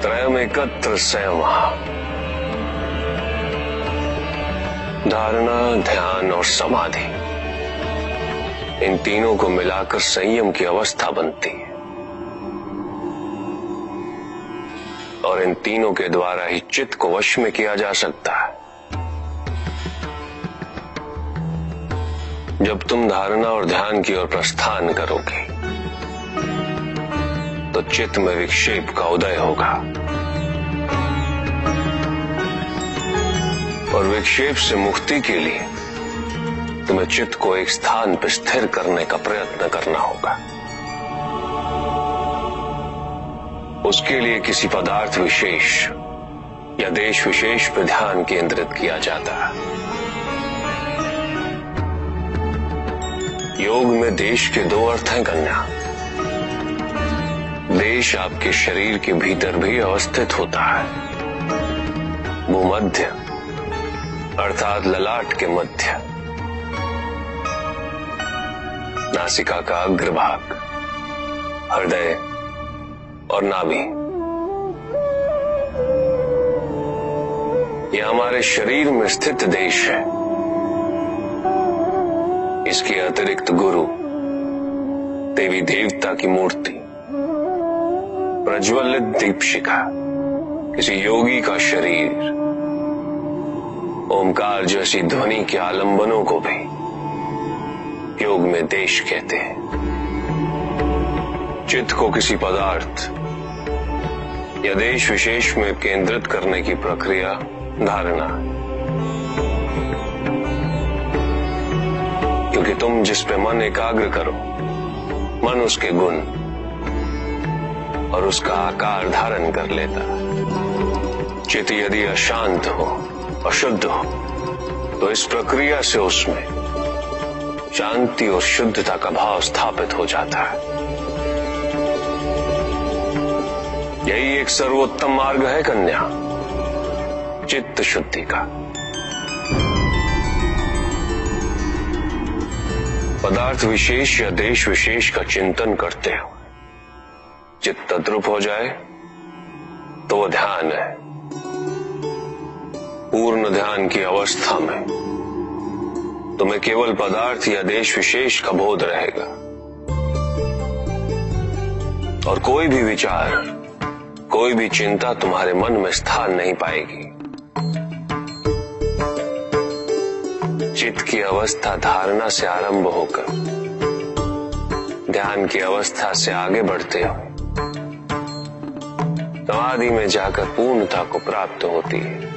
त्रयमेकत्र संयमः। धारणा, ध्यान और समाधि, इन तीनों को मिलाकर संयम की अवस्था बनती है और इन तीनों के द्वारा ही चित्त को वश में किया जा सकता है। जब तुम धारणा और ध्यान की ओर प्रस्थान करोगे तो चित्त में विक्षेप का उदय होगा और विक्षेप से मुक्ति के लिए तुम्हें चित्त को एक स्थान पर स्थिर करने का प्रयत्न करना होगा। उसके लिए किसी पदार्थ विशेष या देश विशेष पर ध्यान केंद्रित किया जाता है। योग में देश के दो अर्थ हैं कन्या। देश आपके शरीर के भीतर भी अवस्थित होता है। भूमध्य अर्थात ललाट के मध्य, नासिका का अग्रभाग, हृदय और नाभि, यह हमारे शरीर में स्थित देश है। इसके अतिरिक्त गुरु, देवी देवता की मूर्ति, प्रज्वलित दीपशिखा, किसी योगी का शरीर, ओमकार जैसी ध्वनि के आलंबनों को भी योग में देश कहते हैं। चित्त को किसी पदार्थ या देश विशेष में केंद्रित करने की प्रक्रिया धारणा, क्योंकि तुम जिस पे मन एकाग्र करो, मन उसके गुण और उसका आकार धारण कर लेता। चित्त यदि अशांत हो, अशुद्ध हो, तो इस प्रक्रिया से उसमें शांति और शुद्धता का भाव स्थापित हो जाता है। यही एक सर्वोत्तम मार्ग है कन्या, चित्त शुद्धि का। पदार्थ विशेष या देश विशेष का चिंतन करते हो चित्त तद्रुप हो जाए तो वो ध्यान है। पूर्ण ध्यान की अवस्था में तुम्हें केवल पदार्थ या देश विशेष का बोध रहेगा और कोई भी विचार, कोई भी चिंता तुम्हारे मन में स्थान नहीं पाएगी। चित्त की अवस्था धारणा से आरंभ होकर ध्यान की अवस्था से आगे बढ़ते हो समाधि में जाकर पूर्णता को प्राप्त होती है।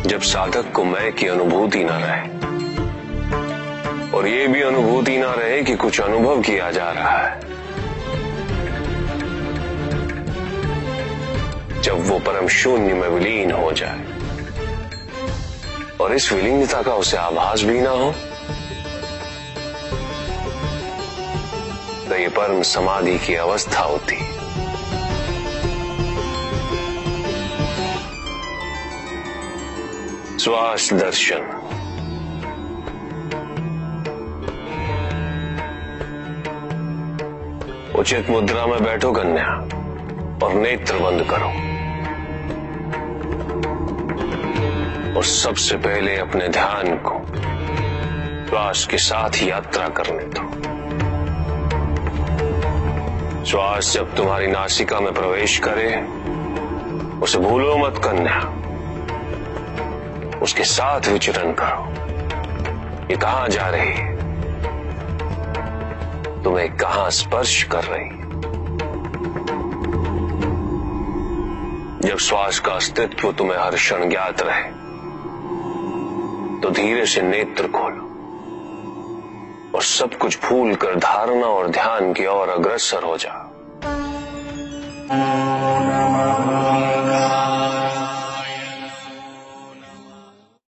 जब साधक को मैं की अनुभूति न रहे और ये भी अनुभूति न रहे कि कुछ अनुभव किया जा रहा है, जब वो परम शून्य में विलीन हो जाए और इस विलीनता का उसे आभास भी ना हो, तो ये परम समाधि की अवस्था होती है। श्वास दर्शन। उचित मुद्रा में बैठो कन्या और नेत्र बंद करो और सबसे पहले अपने ध्यान को श्वास के साथ यात्रा करने दो। श्वास जब तुम्हारी नासिका में प्रवेश करे उसे भूलो मत कन्या, उसके साथ विचरण करो। ये कहां जा रही है, तुम्हें कहां स्पर्श कर रही है। जब श्वास का अस्तित्व तुम्हें हर क्षण ज्ञात रहे तो धीरे से नेत्र खोलो और सब कुछ भूल कर धारणा और ध्यान की ओर अग्रसर हो जाओ।